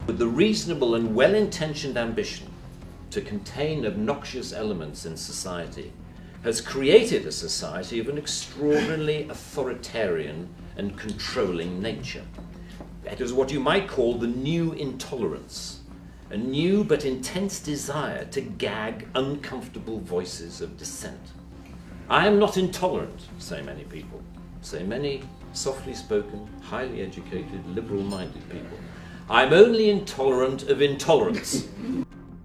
with the reasonable and well-intentioned ambition to contain obnoxious elements in society, has created a society of an extraordinarily authoritarian and controlling nature. It is what you might call the new intolerance, a new but intense desire to gag uncomfortable voices of dissent. I am not intolerant, say many people, say many softly spoken, highly educated, liberal-minded people. I'm only intolerant of intolerance.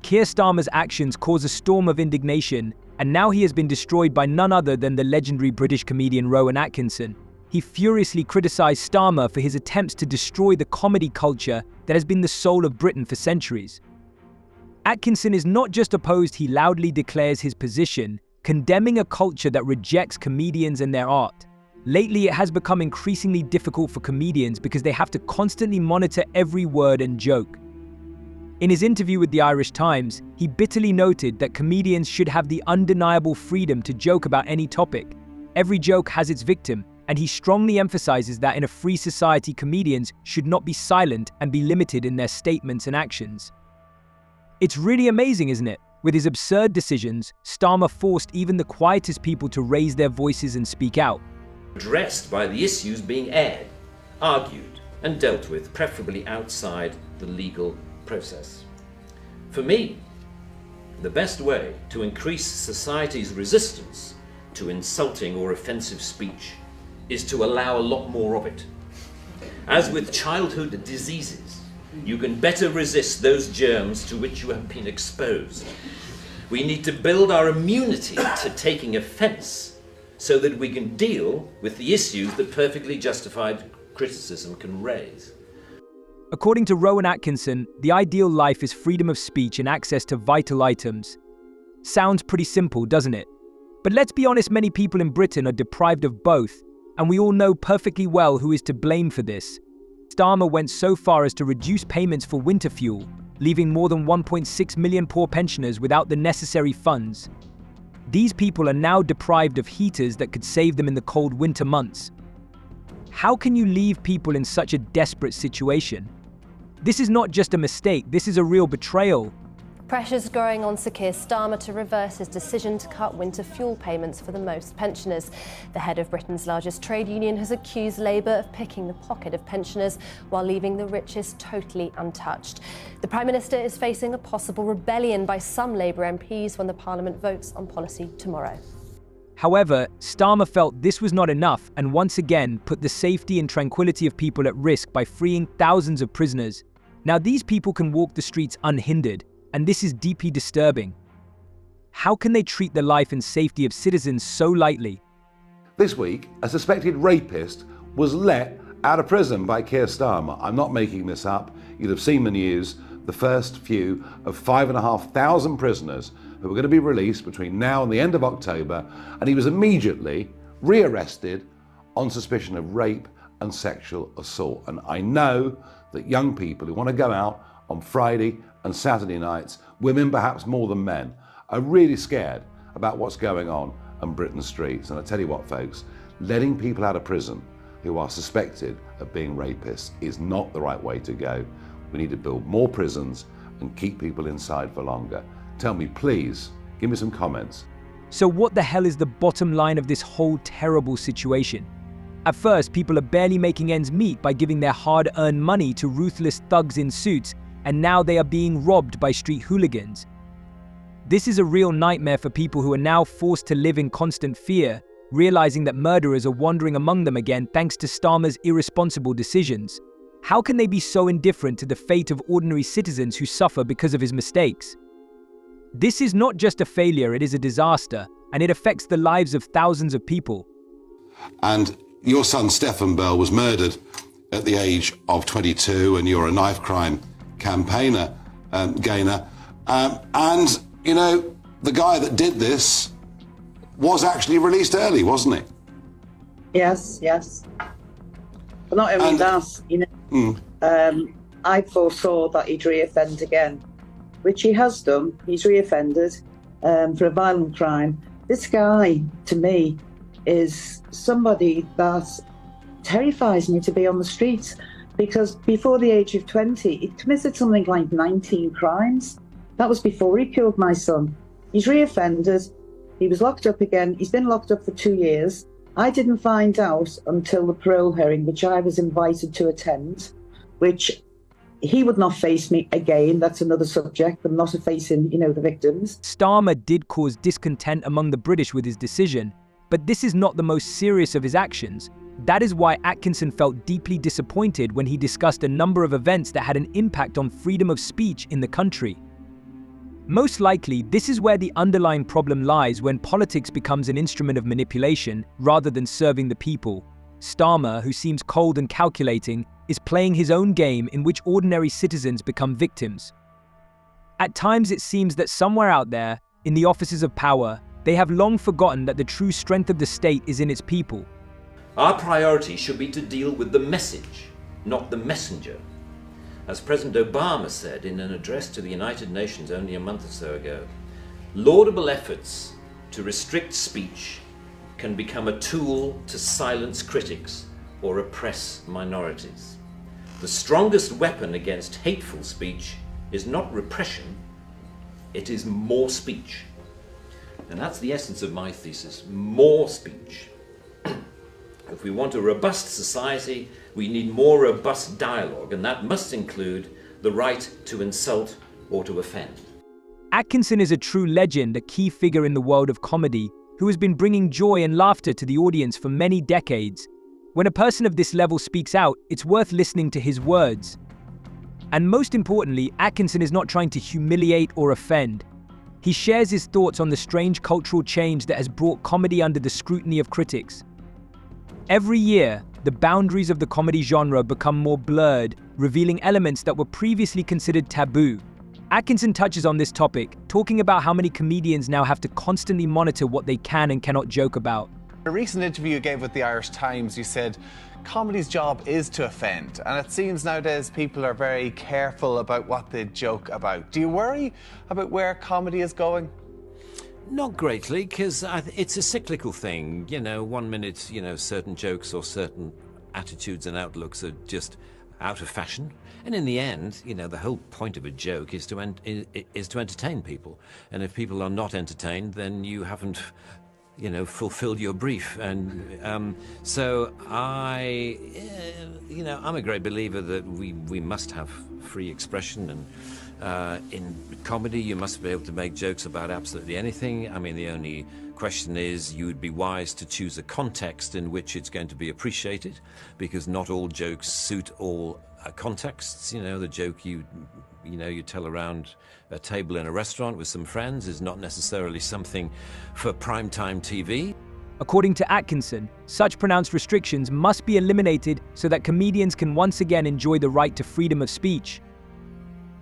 Keir Starmer's actions cause a storm of indignation, and now he has been destroyed by none other than the legendary British comedian Rowan Atkinson. He furiously criticised Starmer for his attempts to destroy the comedy culture that has been the soul of Britain for centuries. Atkinson is not just opposed, he loudly declares his position, condemning a culture that rejects comedians and their art. Lately, it has become increasingly difficult for comedians because they have to constantly monitor every word and joke. In his interview with the Irish Times, he bitterly noted that comedians should have the undeniable freedom to joke about any topic. Every joke has its victim, and he strongly emphasizes that in a free society, comedians should not be silent and be limited in their statements and actions. It's really amazing, isn't it? With his absurd decisions, Starmer forced even the quietest people to raise their voices and speak out. Addressed by the issues being aired, argued, and dealt with, preferably outside the legal process. For me, the best way to increase society's resistance to insulting or offensive speech is to allow a lot more of it. As with childhood diseases, you can better resist those germs to which you have been exposed. We need to build our immunity to taking offense so that we can deal with the issues that perfectly justified criticism can raise. According to Rowan Atkinson, the ideal life is freedom of speech and access to vital items. Sounds pretty simple, doesn't it? But let's be honest, many people in Britain are deprived of both, and we all know perfectly well who is to blame for this. Starmer went so far as to reduce payments for winter fuel, leaving more than 1.6 million poor pensioners without the necessary funds. These people are now deprived of heaters that could save them in the cold winter months. How can you leave people in such a desperate situation? This is not just a mistake, this is a real betrayal. Pressure's growing on Sir Keir Starmer to reverse his decision to cut winter fuel payments for the most pensioners. The head of Britain's largest trade union has accused Labour of picking the pocket of pensioners while leaving the richest totally untouched. The Prime Minister is facing a possible rebellion by some Labour MPs when the Parliament votes on policy tomorrow. However, Starmer felt this was not enough and once again put the safety and tranquility of people at risk by freeing thousands of prisoners. Now these people can walk the streets unhindered, and this is deeply disturbing. How can they treat the life and safety of citizens so lightly? This week, a suspected rapist was let out of prison by Keir Starmer. I'm not making this up. You'd have seen the news. The first few of 5,500 prisoners who were going to be released between now and the end of October, and he was immediately rearrested on suspicion of rape and sexual assault. And I know that young people who want to go out on Friday and Saturday nights, women perhaps more than men, are really scared about what's going on Britain's streets. And I tell you what, folks, letting people out of prison who are suspected of being rapists is not the right way to go. We need to build more prisons and keep people inside for longer. Tell me, please, give me some comments. So what the hell is the bottom line of this whole terrible situation? At first, people are barely making ends meet by giving their hard-earned money to ruthless thugs in suits, and now they are being robbed by street hooligans. This is a real nightmare for people who are now forced to live in constant fear, realizing that murderers are wandering among them again thanks to Starmer's irresponsible decisions. How can they be so indifferent to the fate of ordinary citizens who suffer because of his mistakes? This is not just a failure, it is a disaster, and it affects the lives of thousands of people. And your son Stephen Bell was murdered at the age of 22, and you're a knife crime campaigner, gainer. And, you know, the guy that did this was actually released early, wasn't he? Yes. But not only that, you know, I foresaw that he'd reoffend again, which he has done. He's reoffended for a violent crime. This guy, to me, is somebody that terrifies me to be on the streets. because before the age of 20, he'd committed something like 19 crimes. That was before he killed my son. He's reoffended. He was locked up again. He's been locked up for 2 years. I didn't find out until the parole hearing, which I was invited to attend, which he would not face me again. That's another subject, but not facing, the victims. Starmer did cause discontent among the British with his decision, but this is not the most serious of his actions. That is why Atkinson felt deeply disappointed when he discussed a number of events that had an impact on freedom of speech in the country. Most likely, this is where the underlying problem lies when politics becomes an instrument of manipulation rather than serving the people. Starmer, who seems cold and calculating, is playing his own game in which ordinary citizens become victims. At times it seems that somewhere out there, in the offices of power, they have long forgotten that the true strength of the state is in its people. Our priority should be to deal with the message, not the messenger. As President Obama said in an address to the United Nations only a month or so ago, laudable efforts to restrict speech can become a tool to silence critics or oppress minorities. The strongest weapon against hateful speech is not repression, it is more speech. And that's the essence of my thesis, more speech. If we want a robust society, we need more robust dialogue, and that must include the right to insult or to offend. Atkinson is a true legend, a key figure in the world of comedy, who has been bringing joy and laughter to the audience for many decades. When a person of this level speaks out, it's worth listening to his words. And most importantly, Atkinson is not trying to humiliate or offend. He shares his thoughts on the strange cultural change that has brought comedy under the scrutiny of critics. Every year, the boundaries of the comedy genre become more blurred, revealing elements that were previously considered taboo. Atkinson touches on this topic, talking about how many comedians now have to constantly monitor what they can and cannot joke about. In a recent interview you gave with the Irish Times, you said, comedy's job is to offend, and it seems nowadays people are very careful about what they joke about. Do you worry about where comedy is going? Not greatly, because it's a cyclical thing. 1 minute, certain jokes or certain attitudes and outlooks are just out of fashion. And in the end, the whole point of a joke is to entertain people. And if people are not entertained, then you haven't, fulfilled your brief. And so I'm a great believer that we must have free expression, and in comedy you must be able to make jokes about absolutely anything. I mean, the only question is you would be wise to choose a context in which it's going to be appreciated, because not all jokes suit all contexts. The joke you tell around a table in a restaurant with some friends is not necessarily something for primetime TV. According to Atkinson, such pronounced restrictions must be eliminated so that comedians can once again enjoy the right to freedom of speech.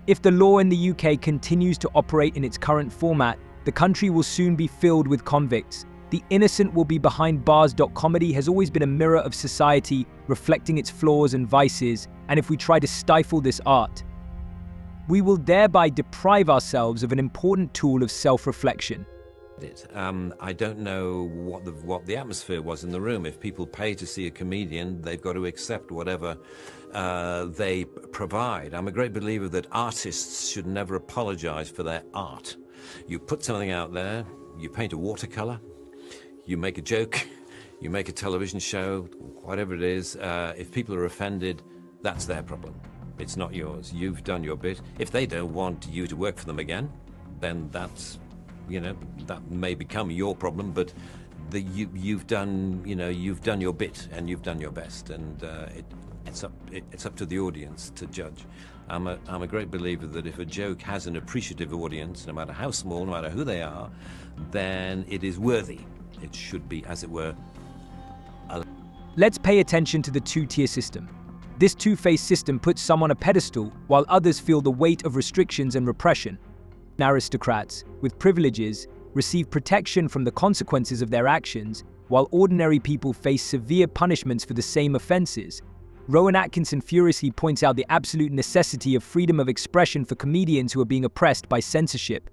If the law in the UK continues to operate in its current format, the country will soon be filled with convicts. The innocent will be behind bars. Comedy has always been a mirror of society, reflecting its flaws and vices, and if we try to stifle this art, we will thereby deprive ourselves of an important tool of self-reflection. I don't know what the atmosphere was in the room. If people pay to see a comedian, they've got to accept whatever they provide. I'm a great believer that artists should never apologize for their art. You put something out there, you paint a watercolor, you make a joke, you make a television show, whatever it is. If people are offended, that's their problem. It's not yours. You've done your bit. If they don't want you to work for them again, then that's, that may become your problem, but you've done your bit and you've done your best, and it's up to the audience to judge. I'm a great believer that if a joke has an appreciative audience, no matter how small, no matter who they are, then it is worthy. It should be, as it were. Let's pay attention to the two-tier system. This two-faced system puts some on a pedestal while others feel the weight of restrictions and repression. Aristocrats, with privileges, receive protection from the consequences of their actions, while ordinary people face severe punishments for the same offenses. Rowan Atkinson furiously points out the absolute necessity of freedom of expression for comedians who are being oppressed by censorship.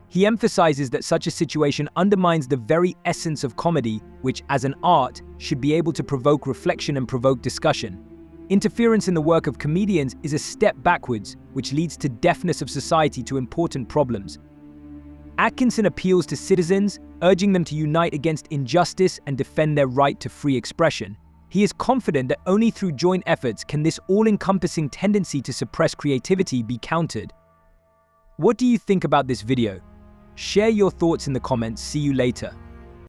He emphasizes that such a situation undermines the very essence of comedy, which, as an art, should be able to provoke reflection and provoke discussion. Interference in the work of comedians is a step backwards, which leads to deafness of society to important problems. Atkinson appeals to citizens, urging them to unite against injustice and defend their right to free expression. He is confident that only through joint efforts can this all-encompassing tendency to suppress creativity be countered. What do you think about this video? Share your thoughts in the comments. See you later.